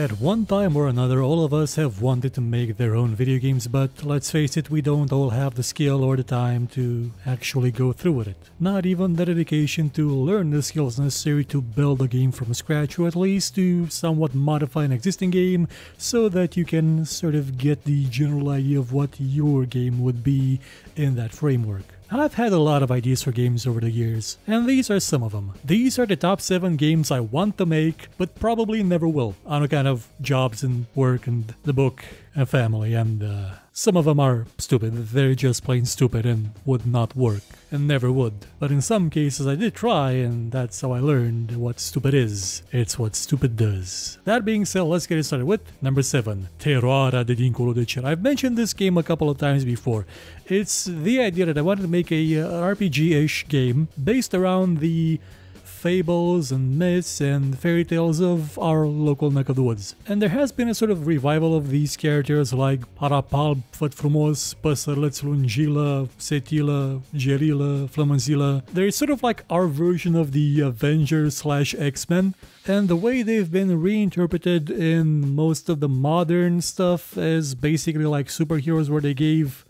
At one time or another, all of us have wanted to make their own video games, but let's face it, we don't all have the skill or the time to actually go through with it. Not even the dedication to learn the skills necessary to build a game from scratch, or at least to somewhat modify an existing game so that you can sort of get the general idea of what your game would be in that framework. I've had a lot of ideas for games over the years, and these are some of them. These are the top 7 games I want to make, but probably never will, on account of jobs and work and the book and family, and some of them are stupid. They're just plain stupid and would not work, and never would. But in some cases I did try, and that's how I learned what stupid is. It's what stupid does. That being said, let's get it started with number 7, Terroara de Dincolo de Cer. I've mentioned this game a couple of times before. It's the idea that I wanted to make a RPG-ish game based around the fables and myths and fairy tales of our local neck of the woods. And there has been a sort of revival of these characters like Parapal, Fatfrumos, Pasarleț, Lungila, Setila, Gerila, Flamanzila. They're sort of like our version of the Avengers / X-Men. And the way they've been reinterpreted in most of the modern stuff is basically like superheroes, where they gave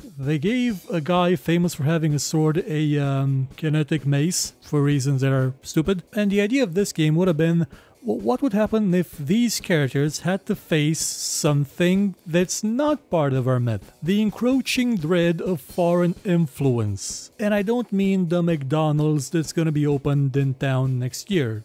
a guy famous for having a sword a kinetic mace for reasons that are stupid. And the idea of this game would have been, what would happen if these characters had to face something that's not part of our myth? The encroaching dread of foreign influence. And I don't mean the McDonald's that's gonna be opened in town next year.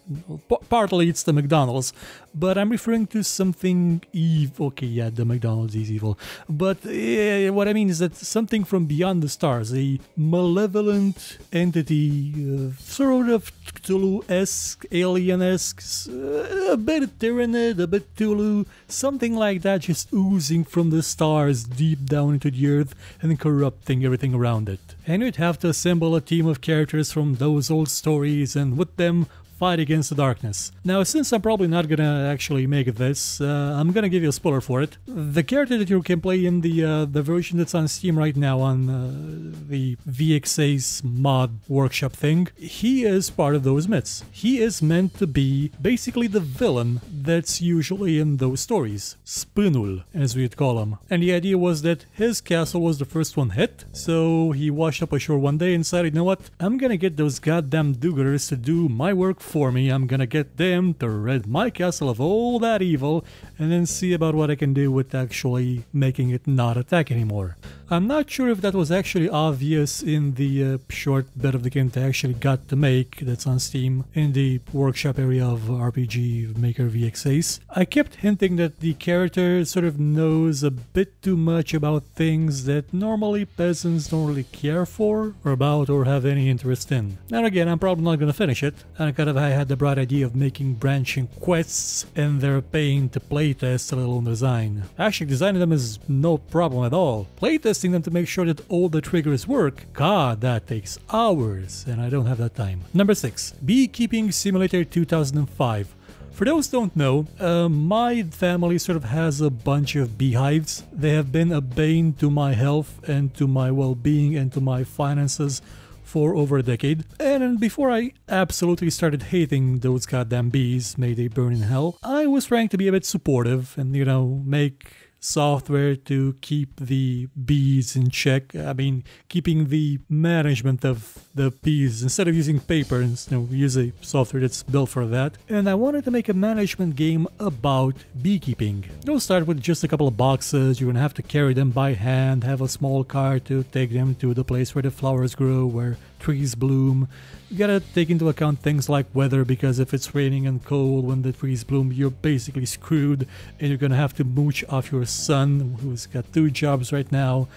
Partly it's the McDonald's, but I'm referring to something evil. Okay, yeah, the McDonald's is evil. But what I mean is that something from beyond the stars, a malevolent entity, sort of Cthulhu-esque, alien-esque, a bit Tyranid, a bit Cthulhu, something like that, just oozing from the stars deep down into the earth and corrupting everything around it. And you'd have to assemble a team of characters from those old stories and with them fight against the darkness. Now, since I'm probably not gonna actually make this, I'm gonna give you a spoiler for it. The character that you can play in the version that's on Steam right now on the VXA's mod workshop thing, he is part of those myths. He is meant to be basically the villain that's usually in those stories. Spânul, as we'd call him. And the idea was that his castle was the first one hit, so he washed up ashore one day and decided, you know what, I'm gonna get those goddamn do-gooders to do my work for me. I'm gonna get them to rid my castle of all that evil and then see about what I can do with actually making it not attack anymore. I'm not sure if that was actually obvious in the short bit of the game that I actually got to make that's on Steam in the workshop area of RPG Maker VXAs. I kept hinting that the character sort of knows a bit too much about things that normally peasants don't really care for or about or have any interest in. And again, I'm probably not gonna finish it, and I had the bright idea of making branching quests and they're paying to playtest, let alone design. Actually, designing them is no problem at all. Playtesting them to make sure that all the triggers work, god, that takes hours, and I don't have that time. Number 6, Beekeeping Simulator 2005. For those who don't know, my family sort of has a bunch of beehives. They have been a bane to my health and to my well-being and to my finances for over a decade. And before I absolutely started hating those goddamn bees, may they burn in hell, I was trying to be a bit supportive and, you know, make software to keep the bees in check. I mean, keeping the management of the bees, instead of using paper, and use a software that's built for that. And I wanted to make a management game about beekeeping. You'll start with just a couple of boxes. You're gonna have to carry them by hand, have a small car to take them to the place where the flowers grow, where trees bloom. You gotta take into account things like weather, because if it's raining and cold when the trees bloom, you're basically screwed, and you're gonna have to mooch off your son, who's got 2 jobs right now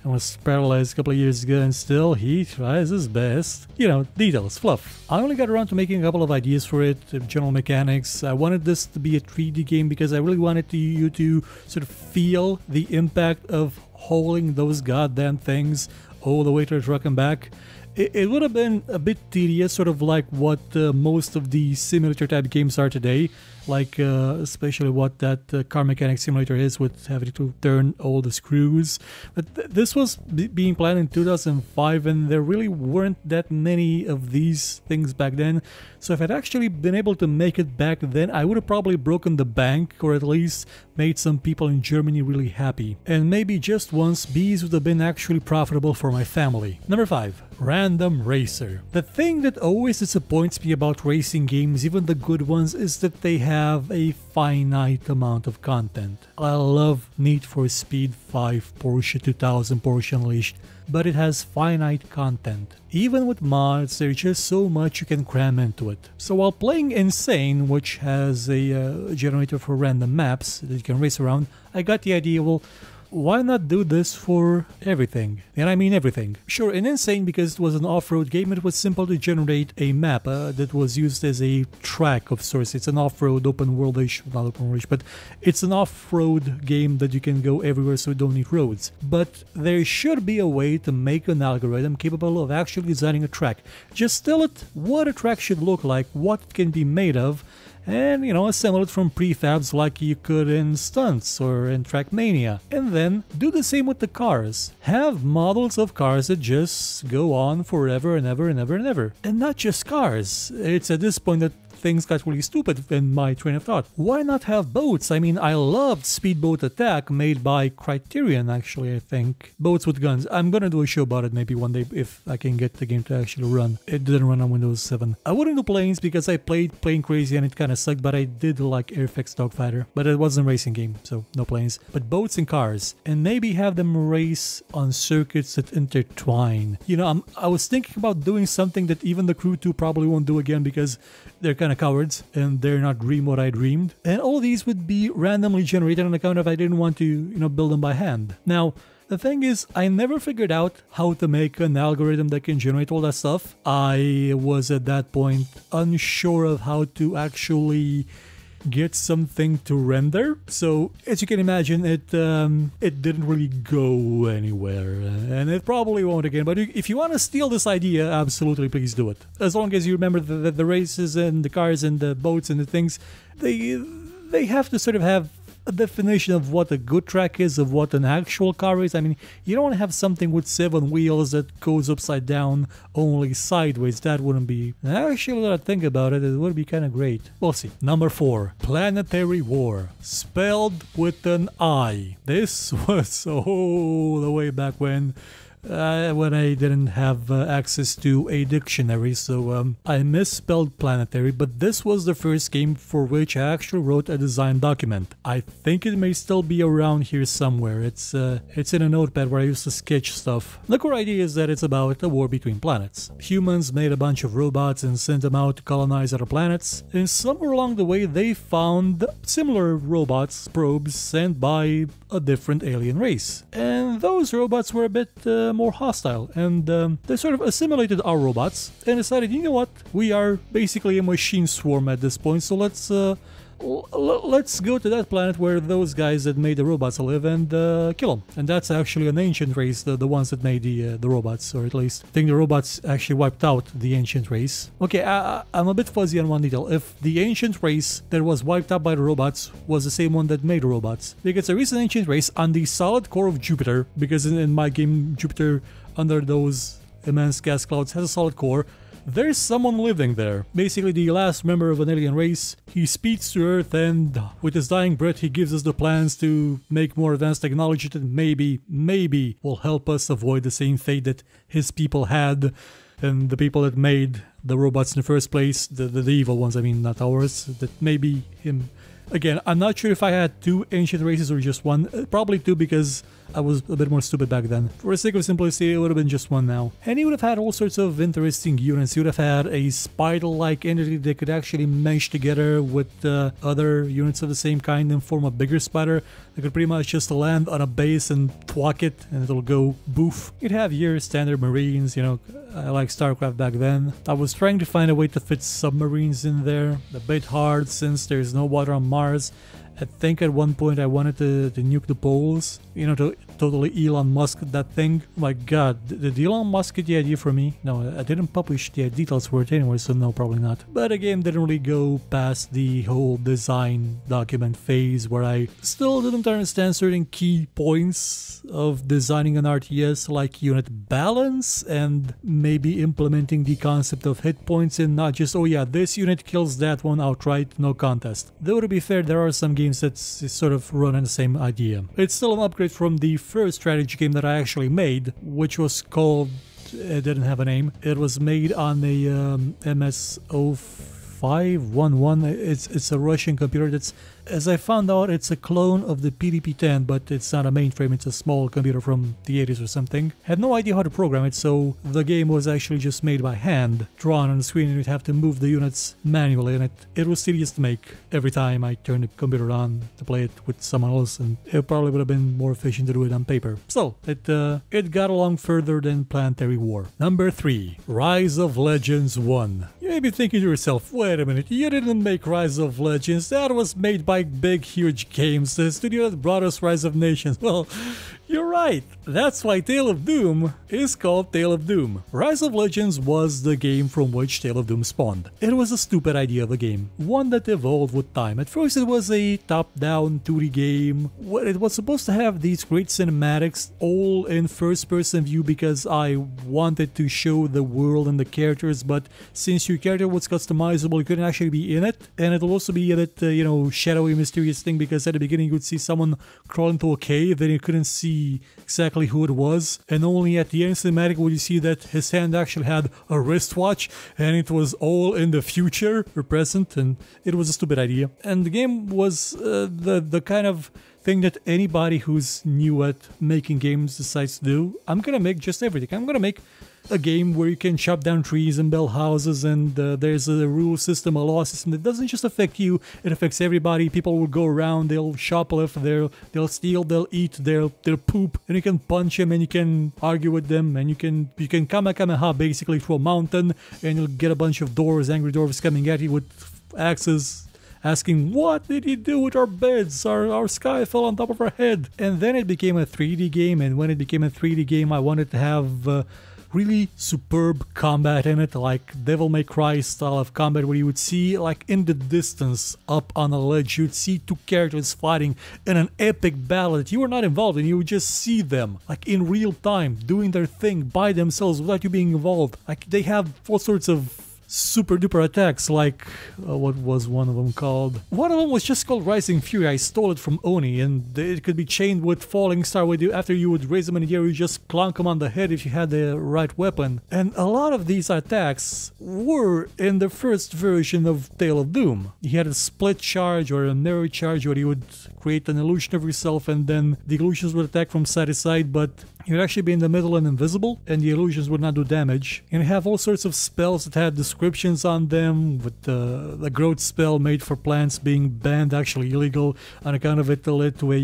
and was paralyzed a couple of years ago, and still he tries his best. You know, details, fluff. I only got around to making a couple of ideas for it, general mechanics. I wanted this to be a 3D game because I really wanted you to sort of feel the impact of hauling those goddamn things all the way to the truck and back. It would have been a bit tedious, sort of like what most of the simulator type games are today, like especially what that car mechanic simulator is, with having to turn all the screws. But this was being planned in 2005, and there really weren't that many of these things back then. So if I'd actually been able to make it back then, I would have probably broken the bank, or at least made some people in Germany really happy. And maybe just once, bees would have been actually profitable for my family. Number 5. Random Racer. The thing that always disappoints me about racing games, even the good ones, is that they have a finite amount of content. I love Need for Speed 5, Porsche 2000, Porsche Unleashed, but it has finite content. Even with mods, there's just so much you can cram into it. So while playing Insane, which has a generator for random maps that you can race around, I got the idea, well, why not do this for everything? And I mean everything. Sure, in Insane, because it was an off-road game, it was simple to generate a map that was used as a track of sorts. It's an off-road, open-world-ish, not open-world-ish, but it's an off-road game that you can go everywhere, so you don't need roads. But there should be a way to make an algorithm capable of actually designing a track. Just tell it what a track should look like, what it can be made of, and, you know, assemble it from prefabs like you could in Stunts or in Trackmania. And then do the same with the cars. Have models of cars that just go on forever and ever and ever and ever. And not just cars. It's at this point that things got really stupid in my train of thought. Why not have boats? I mean, I loved Speedboat Attack, made by Criterion, actually, I think. Boats with guns. I'm gonna do a show about it maybe one day if I can get the game to actually run. It didn't run on Windows 7. I wouldn't do planes because I played Plane Crazy and it kind of sucked, but I did like Airfix Dogfighter. But it wasn't a racing game, so no planes. But boats and cars. And maybe have them race on circuits that intertwine. You know, I was thinking about doing something that even the Crew 2 probably won't do again because they're kind of cowards and they're not dream what I dreamed. And all these would be randomly generated on account of I didn't want to, you know, build them by hand. Now, the thing is, I never figured out how to make an algorithm that can generate all that stuff. I was at that point unsure of how to actually get something to render. So as you can imagine, it didn't really go anywhere, and it probably won't again. But if you want to steal this idea, absolutely, please do it. As long as you remember that the races and the cars and the boats and the things, they have to sort of have a definition of what a good track is, of what an actual car is. I mean, you don't want to have something with 7 wheels that goes upside down only sideways. That wouldn't be... Actually, when I think about it, it would be kind of great. We'll see. Number 4. Planetary War. Spelled with an I. This was all the way back when I didn't have access to a dictionary, so I misspelled Planetary, but this was the first game for which I actually wrote a design document. I think it may still be around here somewhere. It's in a notepad where I used to sketch stuff. The core idea is that it's about a war between planets. Humans made a bunch of robots and sent them out to colonize other planets, and somewhere along the way they found similar robots, probes, sent by a different alien race. And those robots were a bit more hostile, and they sort of assimilated our robots and decided, you know what, we are basically a machine swarm at this point, so let's go to that planet where those guys that made the robots live and kill them. And that's actually an ancient race, the ones that made the robots, or at least I think the robots actually wiped out the ancient race. Okay, I'm a bit fuzzy on one detail. If the ancient race that was wiped out by the robots was the same one that made robots, because there is an ancient race on the solid core of Jupiter, because in my game Jupiter, under those immense gas clouds, has a solid core. There's someone living there. Basically the last member of an alien race. He speaks to Earth, and with his dying breath he gives us the plans to make more advanced technology that maybe will help us avoid the same fate that his people had, and the people that made the robots in the first place, the evil ones, I mean, not ours, that maybe him. Again, I'm not sure if I had 2 ancient races or just 1. Probably 2 because I was a bit more stupid back then. For the sake of simplicity, it would have been just 1 now. And he would have had all sorts of interesting units. He would have had a spider-like entity that could actually mesh together with other units of the same kind and form a bigger spider that could pretty much just land on a base and thwack it and it'll go boof. You'd have your standard marines, you know, I like StarCraft back then. I was trying to find a way to fit submarines in there. A bit hard since there's no water on Mars. I think at one point I wanted to nuke the poles, you know, totally Elon Musk that thing. My god, did Elon Musk get the idea for me? No, I didn't publish the details for it anyway, so no, probably not. But the game didn't really go past the whole design document phase, where I still didn't understand certain key points of designing an RTS, like unit balance and maybe implementing the concept of hit points and not just, oh yeah, this unit kills that one outright, no contest. Though to be fair, there are some games that sort of run on the same idea. It's still an upgrade from the first strategy game that I actually made, which was called, it didn't have a name. It was made on the MS-0511. It's a Russian computer that's, as I found out, it's a clone of the PDP-10, but it's not a mainframe, it's a small computer from the 80s or something. Had no idea how to program it, so the game was actually just made by hand, drawn on the screen, and you'd have to move the units manually, and it was tedious to make every time I turned the computer on to play it with someone else, and it probably would have been more efficient to do it on paper. So, it got along further than Planetary War. Number 3. Rise of Legends 1. You may be thinking to yourself, wait a minute, you didn't make Rise of Legends, that was made by Big Huge Games, the studio that brought us Rise of Nations. Well, you're right. That's why Tale of Doom is called Tale of Doom. Rise of Legends was the game from which Tale of Doom spawned. It was a stupid idea of a game, one that evolved with time. At first it was a top-down 2D game. It was supposed to have these great cinematics, all in first-person view because I wanted to show the world and the characters, but since your character was customizable, you couldn't actually be in it. And it'll also be that, shadowy, mysterious thing, because at the beginning you would see someone crawl into a cave, then you couldn't see exactly who it was, and only at the end cinematic would you see that his hand actually had a wristwatch and it was all in the future or present, and it was a stupid idea. And the game was the kind of thing that anybody who's new at making games decides to do. I'm gonna make just everything. I'm gonna make a game where you can chop down trees and build houses, and there's a rule system, a law system that doesn't just affect you, it affects everybody. People will go around, they'll shoplift, they'll steal, they'll eat, they'll poop, and you can punch them and you can argue with them, and you can Kamehameha basically through a mountain, and you'll get a bunch of angry dwarves coming at you with axes, asking, what did he do with our beds? Our sky fell on top of our head. And then it became a 3D game, and when it became a 3D game, I wanted to have really superb combat in it, like Devil May Cry style of combat, where you would see, like in the distance, up on a ledge, you'd see two characters fighting in an epic battle that you were not involved in. You would just see them, like in real time, doing their thing by themselves without you being involved. Like they have all sorts of super duper attacks, like what was one of them called? One of them was just called Rising Fury. I stole it from Oni, and it could be chained with Falling Star. After you would raise them in the air, you just clonk them on the head if you had the right weapon. And a lot of these attacks were in the first version of Tale of Doom. You had a split charge or a mirror charge where you would create an illusion of yourself, and then the illusions would attack from side to side, but you'd actually be in the middle and invisible, and the illusions would not do damage. And you have all sorts of spells that had descriptions on them, with the growth spell made for plants being banned, actually illegal, on account of it led to a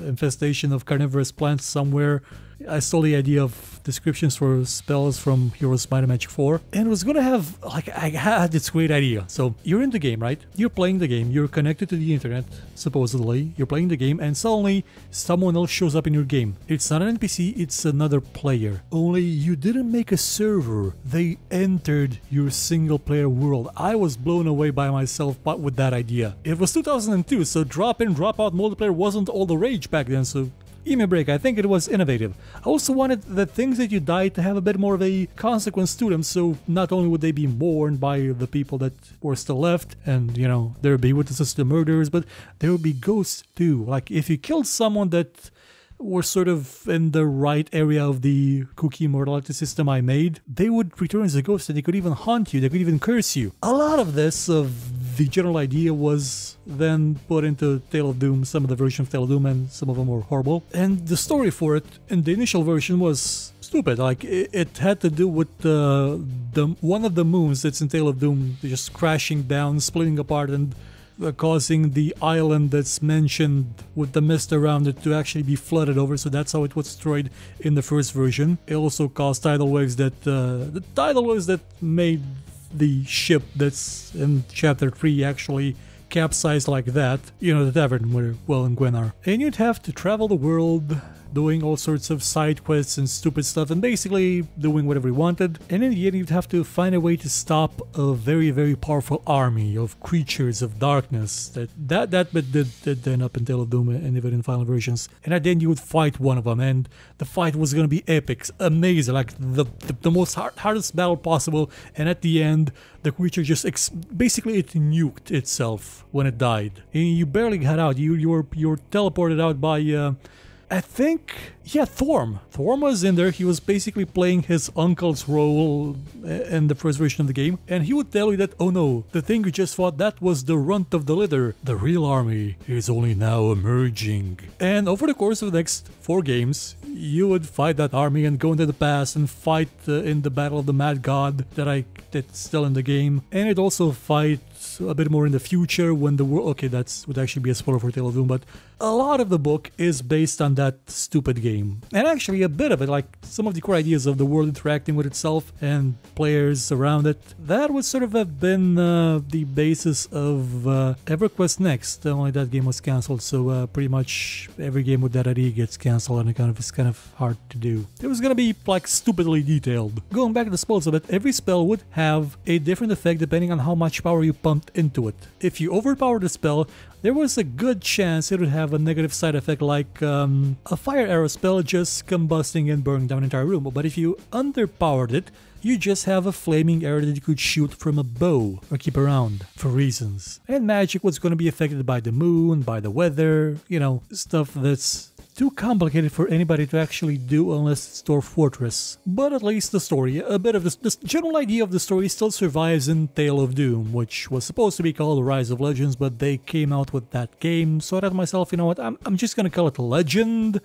infestation of carnivorous plants somewhere. I stole the idea of descriptions for spells from Heroes Might and Magic 4, and it was gonna have, like, I had this great idea. So you're in the game, right? You're playing the game, you're connected to the internet, supposedly, you're playing the game, and suddenly someone else shows up in your game. It's not an NPC, it's another player. Only you didn't make a server, they entered your single player world. I was blown away by myself with that idea. It was 2002, so drop in, drop out multiplayer wasn't all the rage back then, so give me a break, I think it was innovative. I also wanted the things that you died to have a bit more of a consequence to them, so not only would they be mourned by the people that were still left, and, you know, there would be witnesses to murders, but there would be ghosts too. Like, if you killed someone that were sort of in the right area of the cookie immortality system I made, they would return as a ghost, and they could even haunt you, they could even curse you. A lot of this, the general idea, was then put into Tale of Doom, some of the versions of Tale of Doom, and some of them were horrible. And the story for it in the initial version was stupid. Like, it had to do with one of the moons that's in Tale of Doom just crashing down, splitting apart, and causing the island that's mentioned with the mist around it to actually be flooded over. So that's how it was destroyed in the first version. It also caused tidal waves that the tidal waves that made the ship that's in chapter 3 actually capsized like that. You know, the tavern where Will and Gwen are. And you'd have to travel the world, doing all sorts of side quests and stupid stuff and basically doing whatever he wanted. And in the end, you'd have to find a way to stop a very, very powerful army of creatures of darkness. That bit did then up in Tale of Doom and even in final versions. And at the end, you would fight one of them, and the fight was gonna be epic, amazing, like the most hardest battle possible. And at the end, the creature just basically it nuked itself when it died. And you barely got out. You were teleported out by I think, yeah, Thorm. Thorm was in there. He was basically playing his uncle's role in the first version of the game. And he would tell you that, oh no, the thing you just fought, that was the runt of the litter. The real army is only now emerging. And over the course of the next 4 games, you would fight that army and go into the past and fight in the Battle of the Mad God that's still in the game. And it also fight a bit more in the future when the world... Okay, that would actually be a spoiler for Tale of Doom, but a lot of the book is based on that stupid game. And actually a bit of it, like some of the core ideas of the world interacting with itself and players around it, that would sort of have been the basis of EverQuest Next. Only that game was cancelled, so pretty much every game with that idea gets cancelled, and it's kind of hard to do. It was gonna be like stupidly detailed. Going back to the spells a bit, every spell would have a different effect depending on how much power you pumped into it. If you overpowered the spell, there was a good chance it would have a negative side effect like a fire arrow spell just combusting and burning down an entire room. But if you underpowered it, you just have a flaming arrow that you could shoot from a bow or keep around for reasons. And magic was going to be affected by the moon, by the weather, you know, stuff that's too complicated for anybody to actually do unless it's Dwarf Fortress. But at least the story, a bit of this general idea of the story still survives in Tale of Doom, which was supposed to be called Rise of Legends, but they came out with that game, so I thought to myself, you know what, I'm just gonna call it Legend.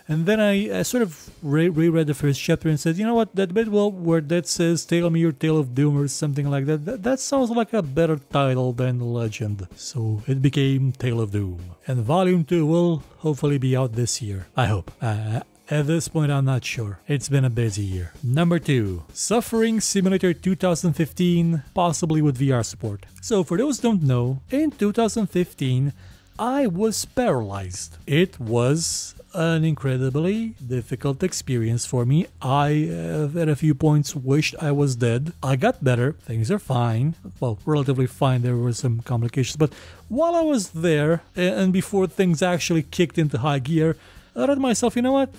And then I sort of reread the first chapter and said, you know what, that bit where that says Tale Me or Tale of Doom or something like that sounds like a better title than Legend. So it became Tale of Doom. And Volume 2 will hopefully be out this year. I hope. At this point, I'm not sure. It's been a busy year. Number 2. Suffering Simulator 2015, possibly with VR support. So for those who don't know, in 2015, I was paralyzed. It was an incredibly difficult experience for me. I at a few points wished I was dead. I got better. Things are fine. Well, relatively fine. There were some complications. But while I was there, and before things actually kicked into high gear, I thought to myself, you know what,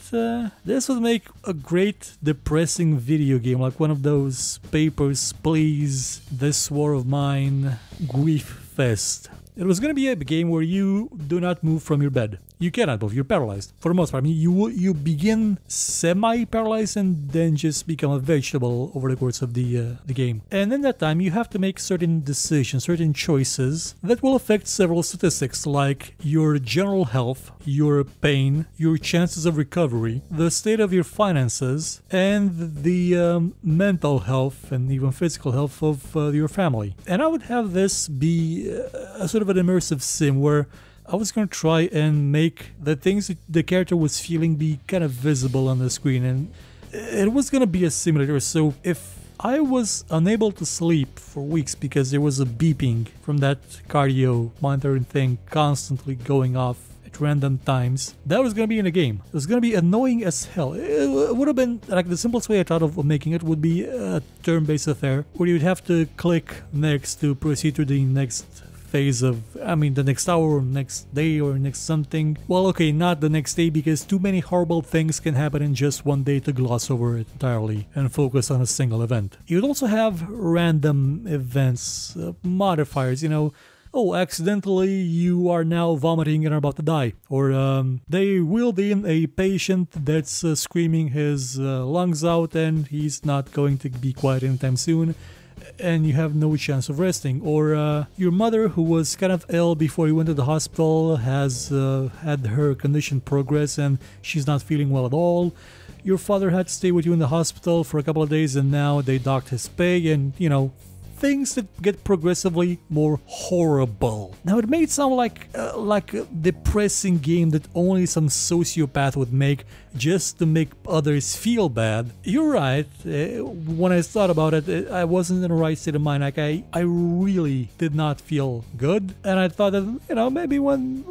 this would make a great depressing video game, like one of those Papers, Please, This War of Mine, Grief Fest. It was going to be a game where you do not move from your bed. You cannot move, you're paralyzed. For the most part, I mean, you begin semi-paralyzed and then just become a vegetable over the course of the game. And in that time, you have to make certain decisions, certain choices that will affect several statistics like your general health, your pain, your chances of recovery, the state of your finances, and the mental health and even physical health of your family. And I would have this be a sort of an immersive sim where I was going to try and make the things that the character was feeling be kind of visible on the screen, and it was going to be a simulator. So if I was unable to sleep for weeks because there was a beeping from that cardio monitoring thing constantly going off at random times, that was going to be in the game. It was going to be annoying as hell. It would have been like the simplest way I thought of making it would be a turn-based affair where you'd have to click next to proceed to the next phase of, I mean, the next hour or next day or next something. Well, okay, not the next day, because too many horrible things can happen in just one day to gloss over it entirely and focus on a single event. You'd also have random events, modifiers, you know, oh, accidentally you are now vomiting and are about to die. Or they wheeled in a patient that's screaming his lungs out and he's not going to be quiet anytime soon, and you have no chance of resting. Or your mother, who was kind of ill before you went to the hospital, has had her condition progress and she's not feeling well at all. Your father had to stay with you in the hospital for a couple of days and now they docked his pay, and, you know, things that get progressively more horrible. Now it may sound like a depressing game that only some sociopath would make just to make others feel bad. You're right. When I thought about it, I wasn't in the right state of mind. Like I really did not feel good, and I thought that, you know, maybe when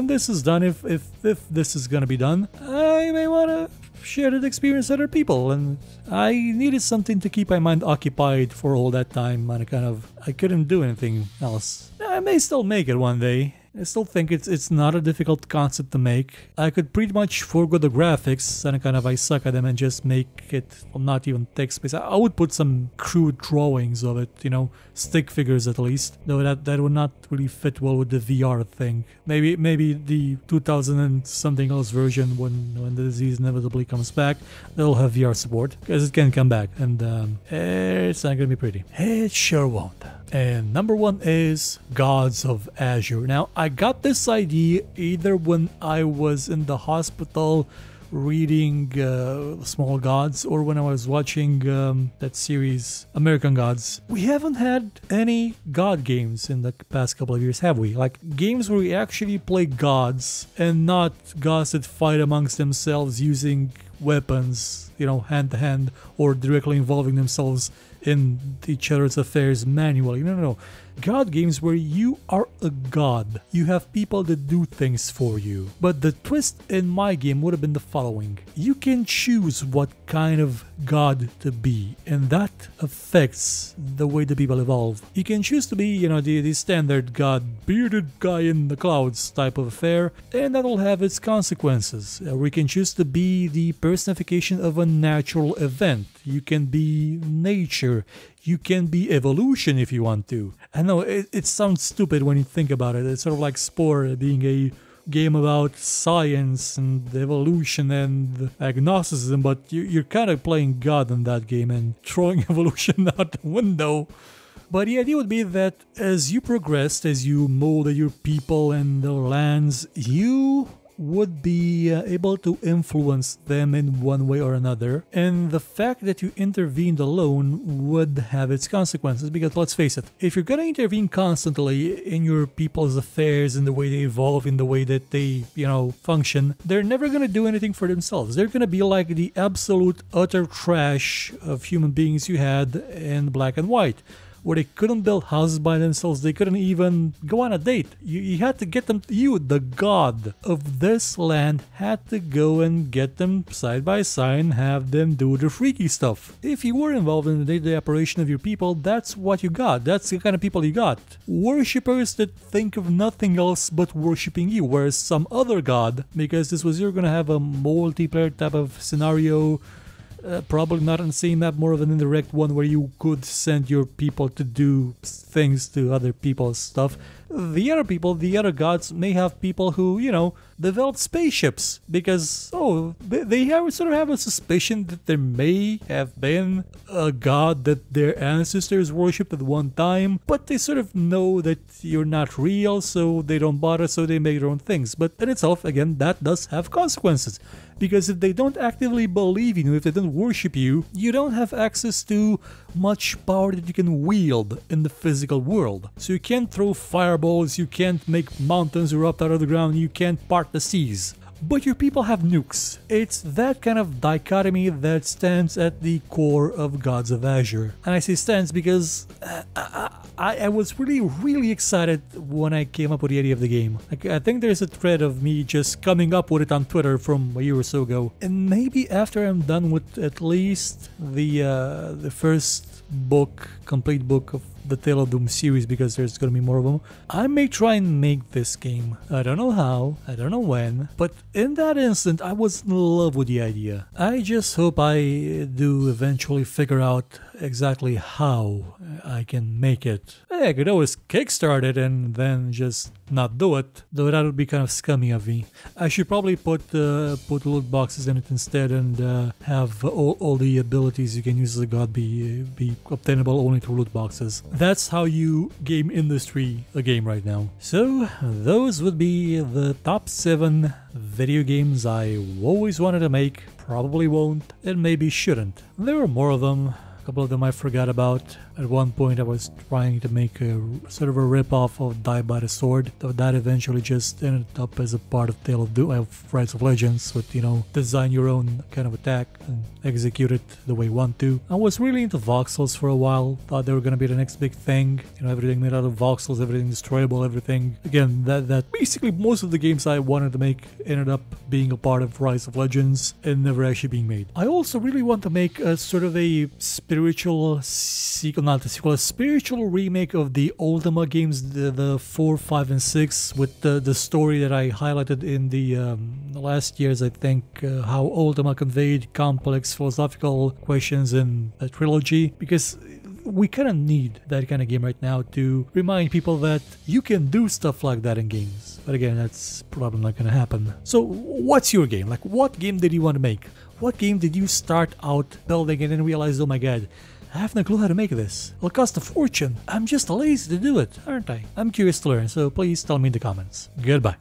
this is done, if this is gonna be done, I may want to share that experience with other people, and I needed something to keep my mind occupied for all that time, and I couldn't do anything else. I may still make it one day. I still think it's not a difficult concept to make. I could pretty much forego the graphics and I suck at them and just make it, well, not even text-based. I would put some crude drawings of it, you know, stick figures at least. Though that would not really fit well with the VR thing. Maybe the 2000 and something else version, when the disease inevitably comes back, they'll have VR support, because it can come back, and it's not gonna be pretty. It sure won't. And number 1 is Gods of Azure. Now, I got this idea either when I was in the hospital reading Small Gods, or when I was watching that series American Gods. We haven't had any god games in the past couple of years, have we? Like games where we actually play gods and not gods that fight amongst themselves using weapons, you know, hand to hand, or directly involving themselves in each other's affairs manually. No. God games where you are a god. You have people that do things for you. But the twist in my game would have been the following. You can choose what kind of god to be, and that affects the way the people evolve. You can choose to be, you know, the standard god, bearded guy in the clouds type of affair, and that will have its consequences. We can choose to be the personification of a natural event. You can be nature. You can be evolution if you want to. I know it sounds stupid when you think about it. It's sort of like Spore being a game about science and evolution and agnosticism, but you're kind of playing God in that game and throwing evolution out the window. But the idea would be that as you progressed, as you molded your people and their lands, you would be able to influence them in one way or another, and the fact that you intervened alone would have its consequences, because let's face it, if you're gonna intervene constantly in your people's affairs, in the way they evolve, in the way that they, you know, function, they're never gonna do anything for themselves. They're gonna be like the absolute utter trash of human beings you had in Black and White, where they couldn't build houses by themselves, they couldn't even go on a date. You had to get them, you, the god of this land, had to go and get them side by side and have them do the freaky stuff. If you were involved in the day-to-day operation of your people, that's what you got. That's the kind of people you got. Worshippers that think of nothing else but worshipping you, whereas some other god, because this was, you're gonna have a multiplayer type of scenario, probably not on the same map, more of an indirect one where you could send your people to do things to other people's stuff. The other people, the other gods, may have people who, you know, develop spaceships because, they sort of have a suspicion that there may have been a god that their ancestors worshipped at one time, but they sort of know that you're not real, so they don't bother, so they make their own things. But in itself, again, that does have consequences. Because if they don't actively believe in you, if they don't worship you, you don't have access to much power that you can wield in the physical world. So you can't throw fireballs, you can't make mountains erupt out of the ground, you can't part the seas. But your people have nukes. It's that kind of dichotomy that stands at the core of Gods of Azure. And I say stands because I was really excited when I came up with the idea of the game. Like, I think there's a thread of me just coming up with it on Twitter from a year or so ago. And maybe after I'm done with at least the first book, complete book of the Tale of Doom series, because there's gonna be more of them, I may try and make this game. I don't know how, I don't know when, but in that instant I was in love with the idea. I just hope I do eventually figure out exactly how I can make it. I could always kickstart it and then just not do it, though that would be kind of scummy of me. I should probably put loot boxes in it instead, and have all the abilities you can use as a god be obtainable only through loot boxes. That's how you game industry a game right now. So those would be the top 7 video games I always wanted to make, probably won't, and maybe shouldn't. There are more of them. A couple of them I forgot about. At one point I was trying to make a sort of a rip-off of Die by the Sword, though that eventually just ended up as a part of Rise of Legends with, you know, design your own kind of attack and execute it the way you want to. I was really into voxels for a while, thought they were gonna be the next big thing, you know, everything made out of voxels, everything destroyable, everything. Again, that basically most of the games I wanted to make ended up being a part of Rise of Legends and never actually being made. I also really want to make a sort of a spiritual sequel, not a sequel, a spiritual remake of the Ultima games, the 4, 5, and 6, with the story that I highlighted in the last years, I think, how Ultima conveyed complex philosophical questions in a trilogy, because we kind of need that kind of game right now to remind people that you can do stuff like that in games. But again, that's probably not going to happen. So what's your game? Like, what game did you want to make? What game did you start out building and then realize, oh my god, I have no clue how to make this. It'll cost a fortune. I'm just lazy to do it, aren't I? I'm curious to learn, so please tell me in the comments. Goodbye.